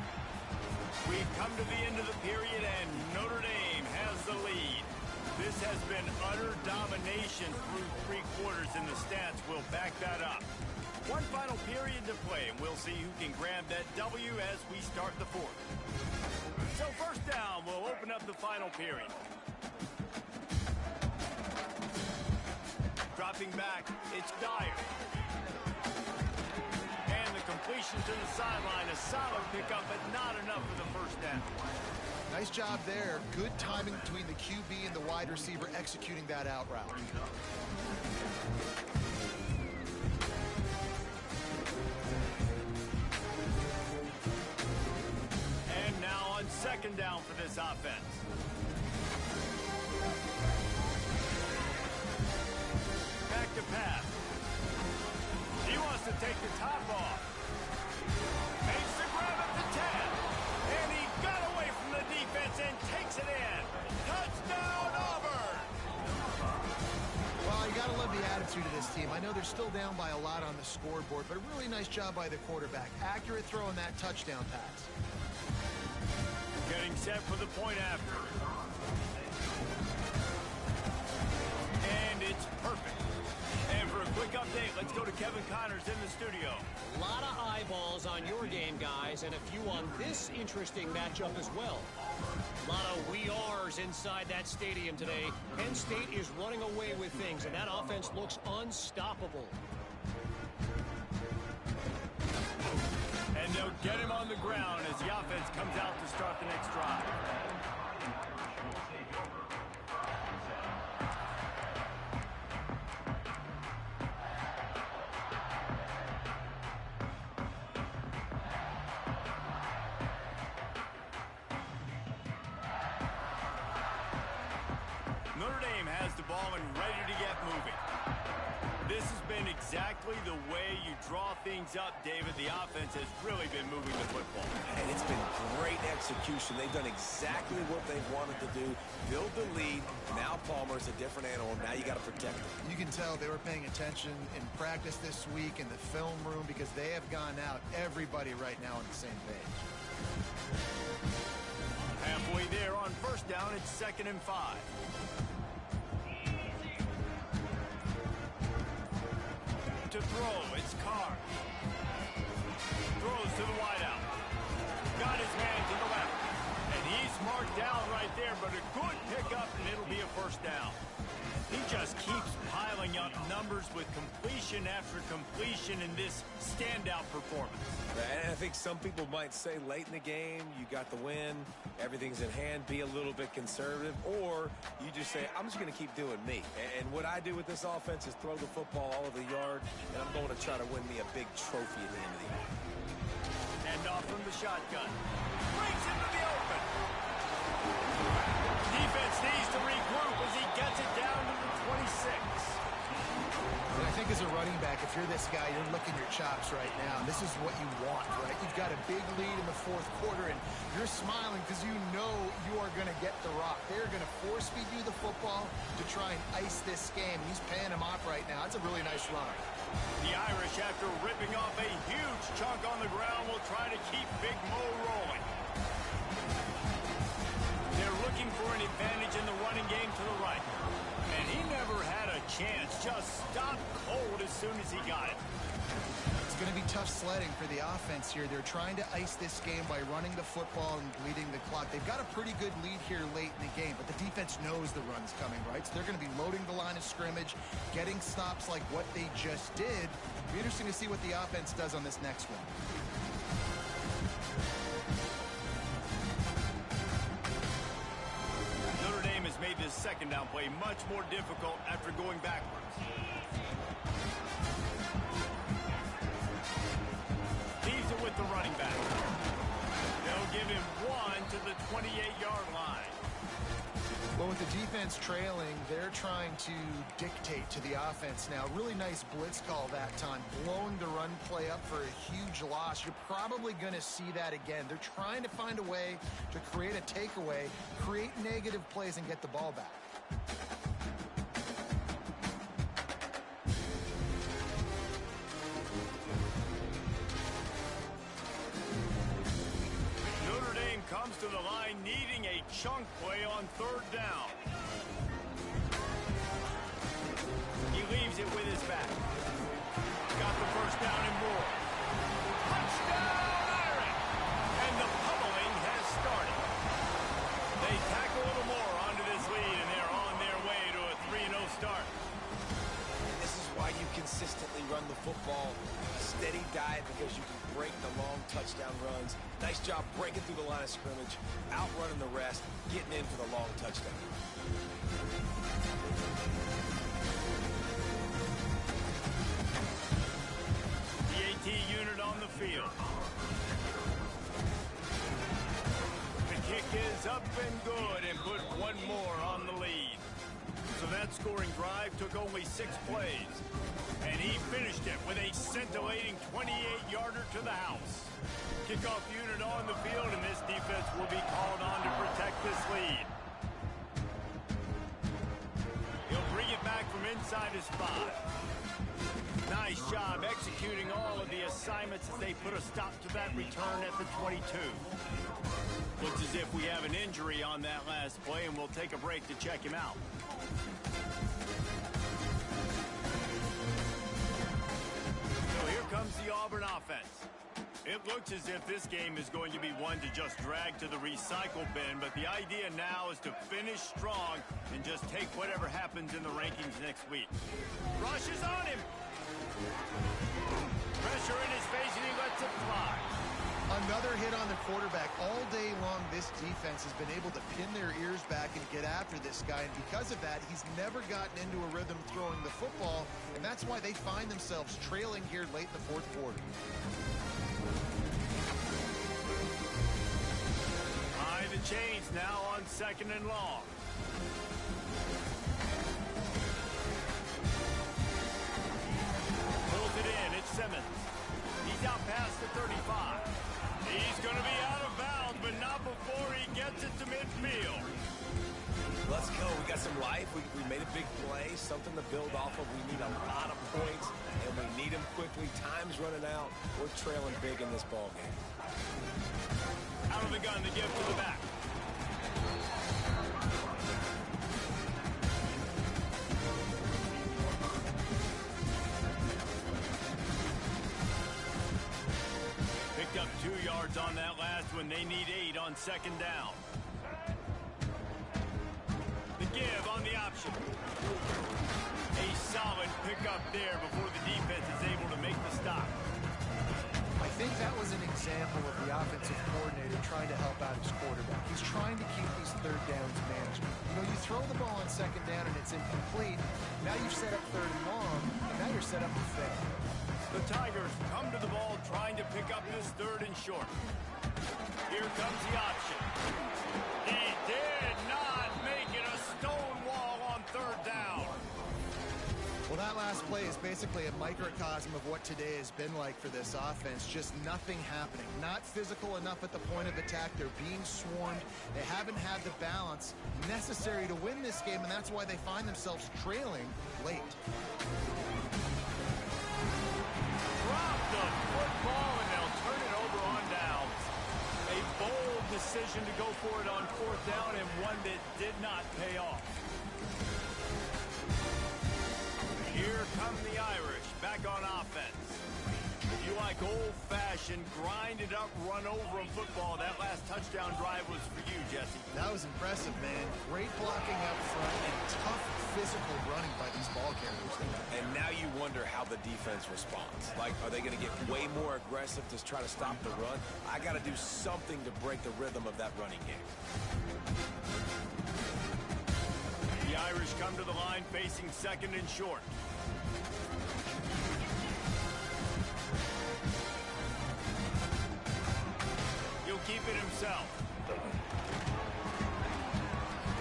We've come to the end of the period, and Notre Dame has the lead. This has been utter domination through 3 quarters, and the stats will back that up. One final period to play, and we'll see who can grab that W as we start the 4th. So first down, we'll open up the final period. Dropping back, it's Dyer. And the completion to the sideline, a solid pickup, but not enough for the first down. Nice job there. Good timing between the QB and the wide receiver executing that out route. And now on 2nd down for this offense. Back to pass. He wants to take the top off. Makes the grab at the 10. And he got away from the defense and takes it in. Touchdown, Auburn! Well, you got to love the attitude of this team. I know they're still down by a lot on the scoreboard, but a really nice job by the quarterback. Accurate throw on that touchdown pass. Getting set for the point after. And it's perfect. And for a quick update, let's go to Kevin Connors in the studio. A lot of eyeballs on your game, guys, and a few on this interesting matchup as well. A lot of we are's inside that stadium today. Penn State is running away with things, and that offense looks unstoppable. And they'll get him on the ground as the offense comes out to start the next drive. Notre Dame has the ball and ready to get moving. This has been exactly the way you draw things up, David. The offense has really been moving the football. And it's been great execution. They've done exactly what they've wanted to do. Build the lead. Now Palmer's a different animal. Now you got to protect him. You can tell they were paying attention in practice this week in the film room because they have gone out, everybody right now on the same page. Halfway there on 1st down, it's 2nd and 5. To throw, it's Carr. Throws to the wideout. Got his man to the left. And he's marked down right there, but a good pickup, and it'll be a first down. He just keeps piling up numbers with completion after completion in this standout performance. And I think some people might say late in the game, you got the win, everyth's in hand, be a little bit conservative, or you just say, I'm just going to keep doing me. And what I do with this offense is throw the football all over the yard, and I'm going to try to win me a big trophy at the end of the year. And off from the shotgun. Brings into the open. Defense needs to regroup as he gets it down to the 26. And I think as a running back, if you're this guy, you're licking your chops right now. This is what you want, right? You've got a big lead in the 4th quarter, and you're smiling because you know you are going to get the rock. They're going to force feed you the football to try and ice this game. He's paying him off right now. That's a really nice run. The Irish, after ripping off a huge chunk on the ground, will try to keep Big Mo rolling. They're looking for an advantage in the running game to the right. And he never had a chance. Just stopped cold as soon as he got it. It's Going to be tough sledding for the offense here. They're trying to ice this game by running the football and bleeding the clock. They've got a pretty good lead here late in the game, but the defense knows the run's coming, right? So they're going to be loading the line of scrimmage, getting stops like what they just did. It'll be interesting to see what the offense does on this next one. Notre Dame has made this second down play much more difficult after going backwards. With the running back. They'll give him one to the 28-yard line. Well, with the defense trailing, they're trying to dictate to the offense now. Really nice blitz call that time, blowing the run play up for a huge loss. You're probably going to see that again. They're trying to find a way to create a takeaway, create negative plays, and get the ball back. Comes to the line needing a chunk play on third down. He leaves it with his back. Got the first down and more. Touchdown, Iron! And the pummeling has started. They tack a little more onto this lead, and they're on their way to a 3-0 start. This is why you consistently run the football. A steady diet because you can break the long touchdown runs. Nice job breaking through the line of scrimmage, outrunning the rest, getting in for the long touchdown. The AT unit on the field. The kick is up and good and put one more on the lead. So that scoring drive took only 6 plays. And he finished it with a scintillating 28-yarder to the house. Kickoff unit on the field, and this defense will be called on to protect this lead. He'll bring it back from inside his 5. Nice job executing all of the assignments as they put a stop to that return at the 22. Looks as if we have an injury on that last play, and we'll take a break to check him out. Comes the Auburn offense. It looks as if this game is going to be one to just drag to the recycle bin, but the idea now is to finish strong and just take whatever happens in the rankings next week. Rush is on him. Pressure in his face, and he lets it fly. Another hit on the quarterback. All day long, this defense has been able to pin their ears back and get after this guy. And because of that, he's never gotten into a rhythm throwing the football. And that's why they find themselves trailing here late in the fourth quarter. High the chains now on 2nd and long. Pulls it in. It's Simmons. He's out past the 35. He's going to be out of bounds, but not before he gets it to midfield. Let's go. We got some life. We made a big play, something to build off of. We need a lot of points, and we need them quickly. Time's running out. We're trailing big in this ball game. Out of the gun to give to the back. Picked up 2 yards on that last one. They need 8 on 2nd down. The give on the option. A solid pickup there before the defense is able to make the stop. I think that was an example of the offensive coordinator trying to help out his quarterback. He's trying to keep these third downs managed. You know, you throw the ball on 2nd down and it's incomplete. Now you've set up 3rd and long, and now you're set up to fail. The Tigers come to the ball trying to pick up this 3rd and short. Here comes the option. He did not make it a stone wall on 3rd down. Well, that last play is basically a microcosm of what today has been like for this offense. Just nothing happening. Not physical enough at the point of attack. They're being swarmed. They haven't had the balance necessary to win this game, and that's why they find themselves trailing late. Drop the football, and they'll turn it over on downs. A bold decision to go for it on 4th down, and one that did not pay off. Here come the Irish back on offense. You like old-fashioned, grind-it-up, run-over-'em football. That last touchdown drive was for you, Jesse. That was impressive, man. Great blocking up front and tough physical running by these ball carriers. And now you wonder how the defense responds. Like, are they going to get way more aggressive to try to stop the run? I got to do something to break the rhythm of that running game. The Irish come to the line facing second and short. He'll keep it himself.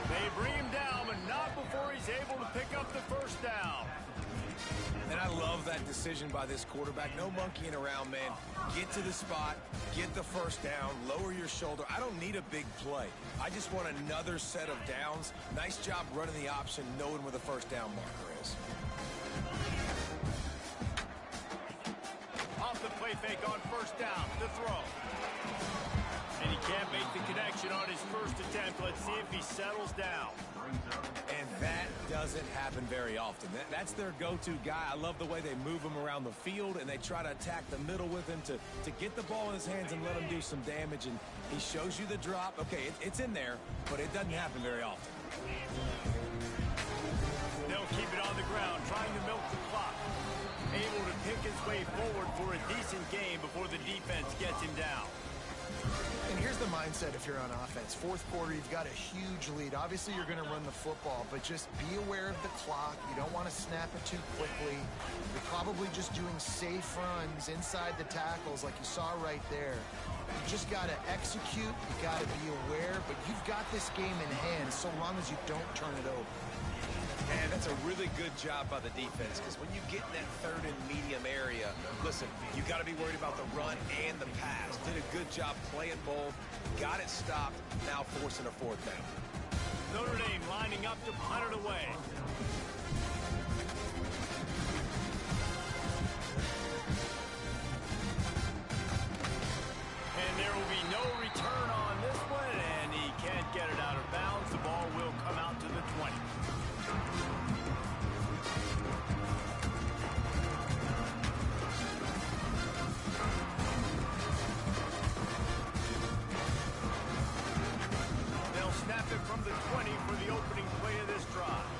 They bring him down, but not before he's able to pick up the first down. And I love that decision by this quarterback. No monkeying around, man. Get to the spot, get the first down, lower your shoulder. I don't need a big play. I just want another set of downs. Nice job running the option, knowing where the first down marker is. Off the play fake on first down, the throw. And he can't make the connection on his first attempt. Let's see if he settles down. And that doesn't happen very often. That's their go-to guy. I love the way they move him around the field, and they try to attack the middle with him to get the ball in his hands and let him do some damage. And he shows you the drop. Okay, it's in there, but it doesn't happen very often. They'll keep it on the ground, trying to milk the clock. Able to pick his way forward for a decent game before the defense gets him down. And here's the mindset if you're on offense. Fourth quarter, you've got a huge lead. Obviously, you're going to run the football, but just be aware of the clock. You don't want to snap it too quickly. You're probably just doing safe runs inside the tackles like you saw right there. You just got to execute. You got to be aware, but you've got this game in hand so long as you don't turn it over. Man, that's a really good job by the defense, because when you get in that third and medium area, listen, you got to be worried about the run and the pass. Did a good job playing both, got it stopped, now forcing a fourth down. Notre Dame lining up to punt it away. And there will be no return on this one, and he can't get it out of bounds. The ball will come out to the 20. They'll snap it from the 20 for the opening play of this drive.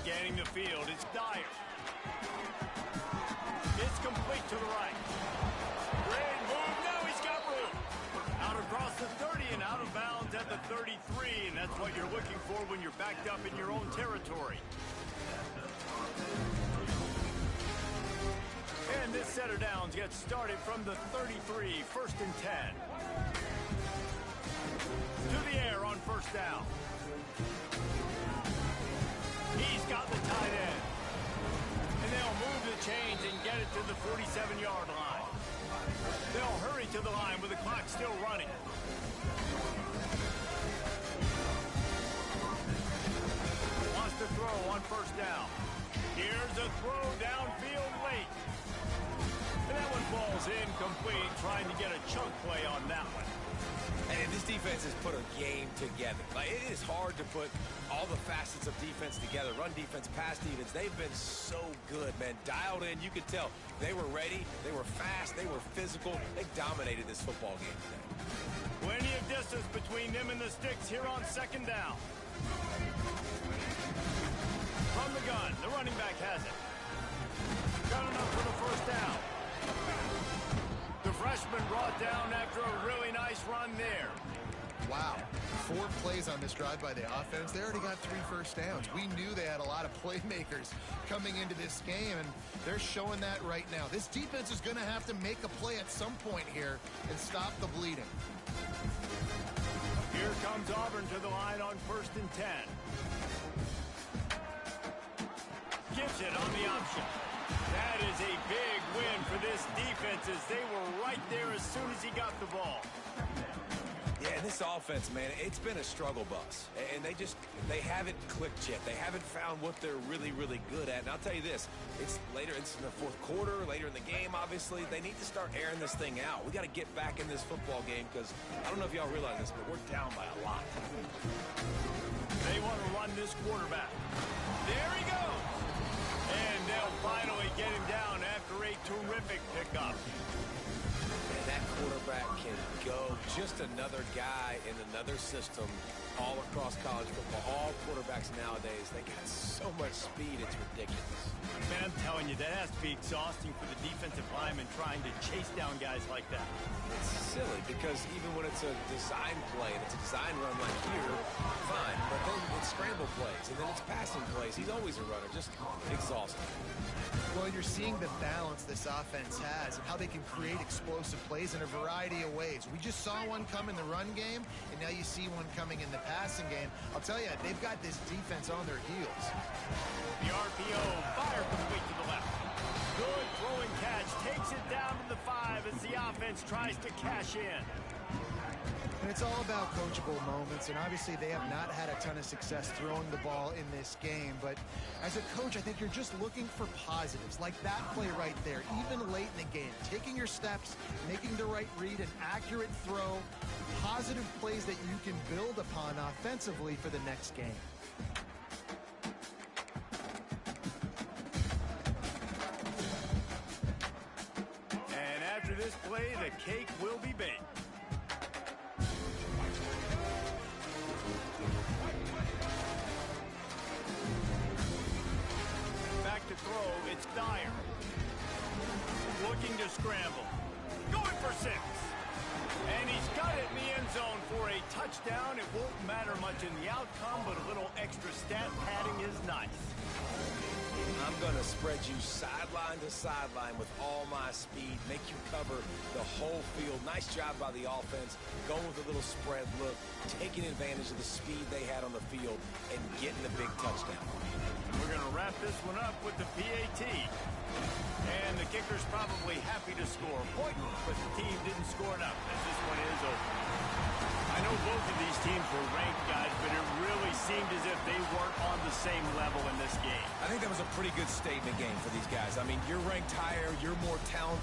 Scanning the field, it's Dyer. It's complete to the right. Great move, now he's got room. Out across the 30 and out of bounds at the 33, and that's what you're looking for when you're backed up in your own territory. And this set of downs gets started from the 33, first and 10. To the air on first down. He's got the tight end. And they'll move the chains and get it to the 47-yard line. They'll hurry to the line with the clock still running. Wants to throw on first down. Here's a throw downfield late. And that one falls incomplete, trying to get a chunk play on that one. And this defense has put a game together. Like, it is hard to put all the facets of defense together. Run defense, pass defense. They've been so good, man. Dialed in. You could tell they were ready. They were fast. They were physical. They dominated this football game today. Plenty of distance between them and the sticks here on second down. From the gun, the running back has it. Got enough for the first down. The freshman brought down after a really nice run there. Wow. 4 plays on this drive by the offense. They already got 3 first downs. We knew they had a lot of playmakers coming into this game, and they're showing that right now. This defense is going to have to make a play at some point here and stop the bleeding. Here comes Auburn to the line on first and 10. Gives it on the option. That is a big win for this defense as they were right there as soon as he got the ball. Yeah, this offense, man, it's been a struggle bus. And they haven't clicked yet. They haven't found what they're really, really good at. And I'll tell you this, it's in the fourth quarter, later in the game, obviously. They need to start airing this thing out. We got to get back in this football game because I don't know if y'all realize this, but we're down by a lot. They want to run this quarterback. There he goes. And they'll finally get him down after a terrific pickup. And that quarterback can go. Just another guy in another system all across college football. All quarterbacks nowadays, they got so much speed, it's ridiculous. Man, I'm telling you, that has to be exhausting for the defensive lineman trying to chase down guys like that. It's silly because even when it's a design play and it's a design run like here, fine. But then it's scramble plays and then it's passing plays. He's always a runner, just exhausting. Well, you're seeing the balance this offense has and how they can create explosive plays in a variety of ways. We just saw one come in the run game, and now you see one coming in the passing game. I'll tell you, they've got this defense on their heels. The RPO fired complete to the left. Good throwing catch, takes it down to the 5 as the offense tries to cash in. And it's all about coachable moments, and obviously they have not had a ton of success throwing the ball in this game. But as a coach, I think you're just looking for positives, like that play right there, even late in the game. Taking your steps, making the right read, an accurate throw, positive plays that you can build upon offensively for the next game. And after this play, the cake will be baked. To throw, it's Dyer. Looking to scramble. Going for 6. And he's got it in the end zone for a touchdown. It won't matter much in the outcome, but a little extra stat padding is nice. I'm going to spread you sideline to sideline with all my speed, make you cover the whole field. Nice job by the offense, going with a little spread look, taking advantage of the speed they had on the field, and getting the big touchdown. We're going to wrap this one up with the PAT. And the kicker's probably happy to score a point, but the team didn't score enough as this one is over. I know both of these teams were ranked, guys, but it really seemed as if they weren't on the same level in this game. I think that was a pretty good statement game for these guys. I mean, you're ranked higher, you're more talented.